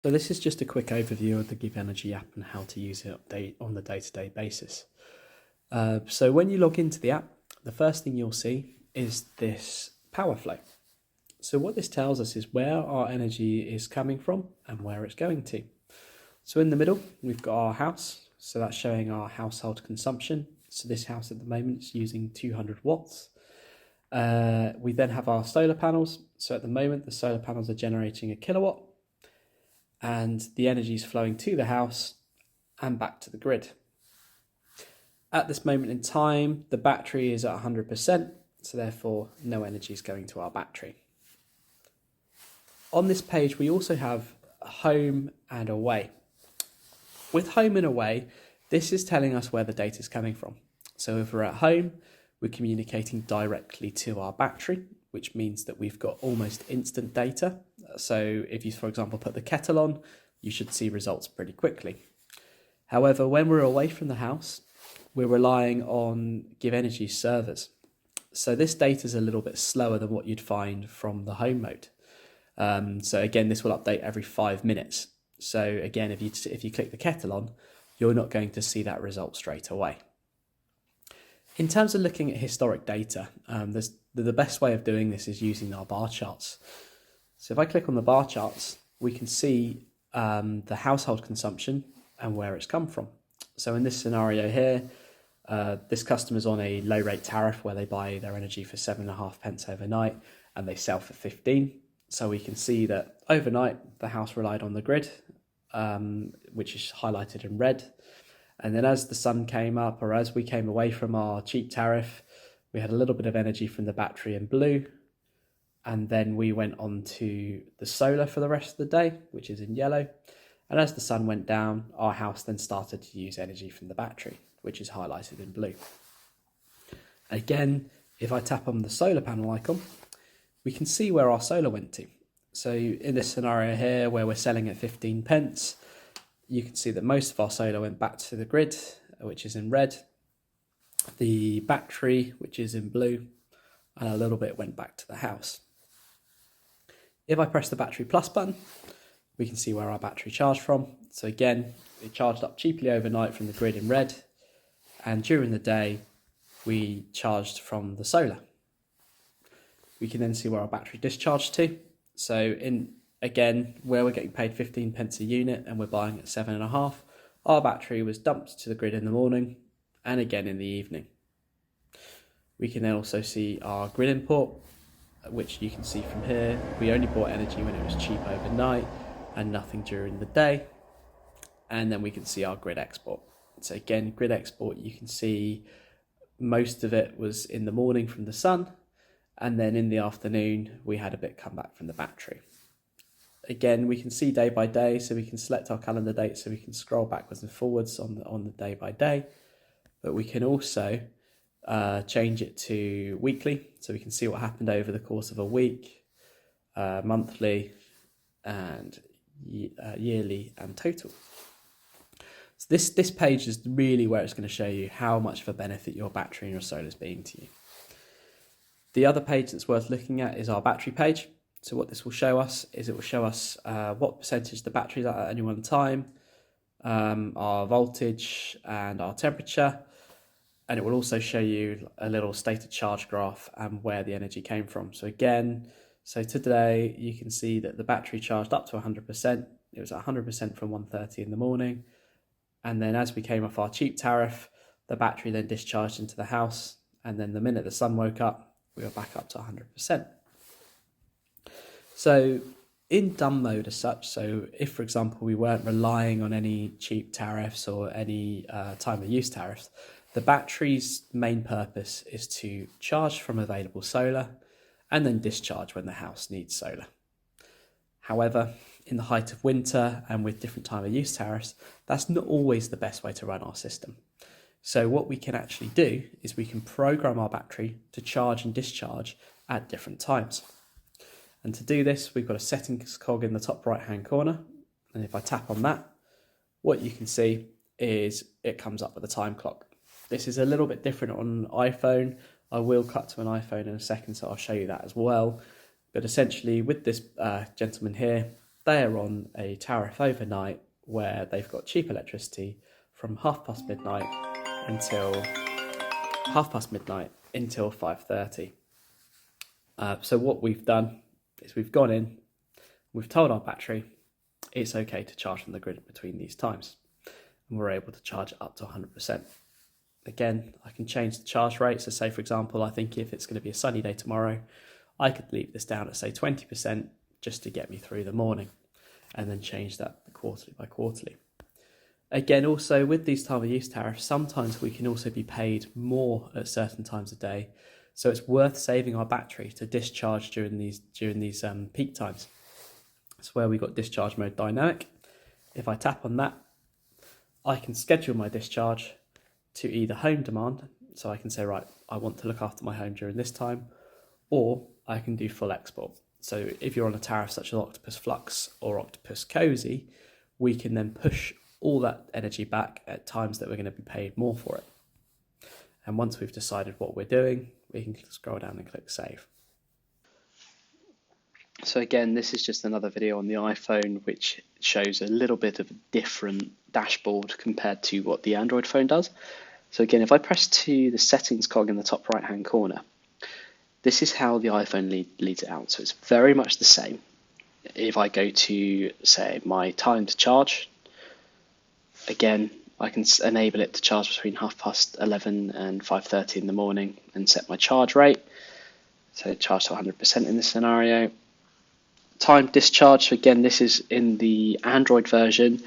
So this is just a quick overview of the Givenergy app and how to use it on the day-to-day basis. So when you log into the app, the first thing you'll see is this power flow. So what this tells us is where our energy is coming from and where it's going to. So in the middle, we've got our house. So that's showing our household consumption. So this house at the moment is using 200 watts. We then have our solar panels. So at the moment, the solar panels are generating 1 kilowatt. And the energy is flowing to the house and back to the grid. At this moment in time, the battery is at 100%, so therefore no energy is going to our battery. On this page, we also have home and away. With home and away, this is telling us where the data is coming from. So if we're at home, we're communicating directly to our battery, which means that we've got almost instant data. So if you, for example, put the kettle on, you should see results pretty quickly. However, when we're away from the house, we're relying on Givenergy's servers. So this data is a little bit slower than what you'd find from the home mode. So again, this will update every 5 minutes. So again, if you click the kettle on, you're not going to see that result straight away. In terms of looking at historic data, the best way of doing this is using our bar charts. So if I click on the bar charts, we can see the household consumption and where it's come from. So in this scenario here, this customer's on a low rate tariff where they buy their energy for 7.5 overnight and they sell for 15. So we can see that overnight the house relied on the grid, which is highlighted in red. And then as the sun came up, or as we came away from our cheap tariff, we had a little bit of energy from the battery in blue. And then we went on to the solar for the rest of the day, which is in yellow. And as the sun went down, our house then started to use energy from the battery, which is highlighted in blue. Again, if I tap on the solar panel icon, we can see where our solar went to. So in this scenario here, where we're selling at 15 pence, you can see that most of our solar went back to the grid, which is in red. The battery, which is in blue, and a little bit went back to the house. If I press the battery plus button, we can see where our battery charged from. So again, it charged up cheaply overnight from the grid in red, and during the day, we charged from the solar. We can then see where our battery discharged to. So again, where we're getting paid 15 pence a unit and we're buying at 7.5, our battery was dumped to the grid in the morning and again in the evening. We can then also see our grid import, which you can see from here. We only bought energy when it was cheap overnight and nothing during the day. And then we can see our grid export. So again, grid export, you can see most of it was in the morning from the sun. And then in the afternoon, we had a bit come back from the battery. Again, we can see day by day, so we can select our calendar date, so we can scroll backwards and forwards on the day by day. But we can also change it to weekly, so we can see what happened over the course of a week, monthly, and yearly and total. So this page is really where it's going to show you how much of a benefit your battery and your solar is being to you. The other page that's worth looking at is our battery page. So what this will show us is it will show us what percentage the battery is at any one time, our voltage and our temperature, and it will also show you a little state of charge graph and where the energy came from. So again, today you can see that the battery charged up to 100%. It was at 100% from 1:30 in the morning. And then as we came off our cheap tariff, the battery then discharged into the house. And then the minute the sun woke up, we were back up to 100%. So in dumb mode as such, so if, for example, we weren't relying on any cheap tariffs or any time of use tariffs, the battery's main purpose is to charge from available solar and then discharge when the house needs solar. However, in the height of winter and with different time of use tariffs, that's not always the best way to run our system. So what we can actually do is we can program our battery to charge and discharge at different times. And to do this, we've got a settings cog in the top right hand corner. And if I tap on that, what you can see is it comes up with a time clock. This is a little bit different on iPhone. I will cut to an iPhone in a second, so I'll show you that as well. But essentially with this gentleman here, they are on a tariff overnight where they've got cheap electricity from half past midnight until 5:30. So what we've done is we've gone in, we've told our battery it's okay to charge from the grid between these times, and we're able to charge up to 100%. Again, I can change the charge rate. So say, for example, I think if it's going to be a sunny day tomorrow, I could leave this down at say 20% just to get me through the morning, and then change that quarterly by quarterly. Again, also with these time of use tariffs, sometimes we can also be paid more at certain times of day. So it's worth saving our battery to discharge during these peak times. That's where we've got discharge mode dynamic. If I tap on that, I can schedule my discharge to either home demand. So I can say, right, I want to look after my home during this time, or I can do full export. So if you're on a tariff such as Octopus Flux or Octopus Cozy, we can then push all that energy back at times that we're going to be paid more for it. And once we've decided what we're doing, we can scroll down and click save. So again, this is just another video on the iPhone, which shows a little bit of a different dashboard compared to what the Android phone does. So again, if I press to the settings cog in the top right hand corner, this is how the iPhone leads it out. So it's very much the same. If I go to, say, my time to charge, again, I can enable it to charge between 11:30 and 5:30 in the morning and set my charge rate. So charge to 100% in this scenario. Time discharge, so again, this is in the Android version.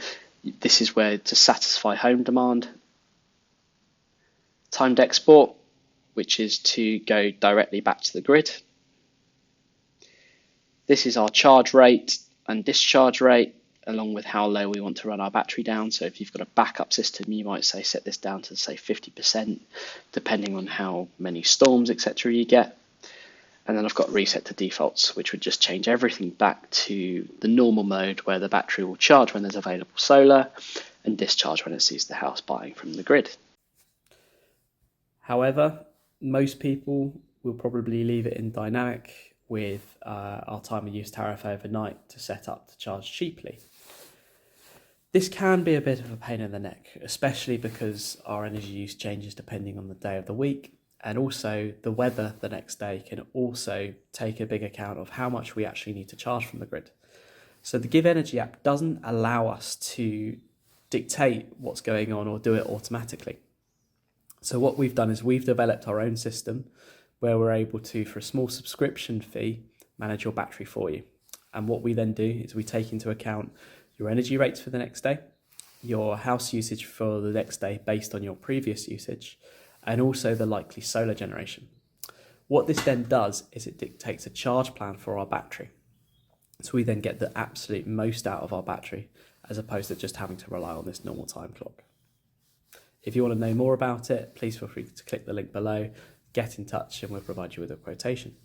This is where to satisfy home demand. Timed export, which is to go directly back to the grid. This is our charge rate and discharge rate, along with how low we want to run our battery down. So if you've got a backup system, you might say set this down to say 50%, depending on how many storms, etc. you get. And then I've got reset to defaults, which would just change everything back to the normal mode where the battery will charge when there's available solar and discharge when it sees the house buying from the grid. However, most people will probably leave it in dynamic with our time of use tariff overnight to set up to charge cheaply. This can be a bit of a pain in the neck, especially because our energy use changes depending on the day of the week. And also the weather the next day can also take a big account of how much we actually need to charge from the grid. So the Givenergy app doesn't allow us to dictate what's going on or do it automatically. So what we've done is we've developed our own system where we're able to, for a small subscription fee, manage your battery for you. And what we then do is we take into account your energy rates for the next day, your house usage for the next day based on your previous usage, and also the likely solar generation. What this then does is it dictates a charge plan for our battery. So we then get the absolute most out of our battery, as opposed to just having to rely on this normal time clock. If you want to know more about it, please feel free to click the link below, get in touch, and we'll provide you with a quotation.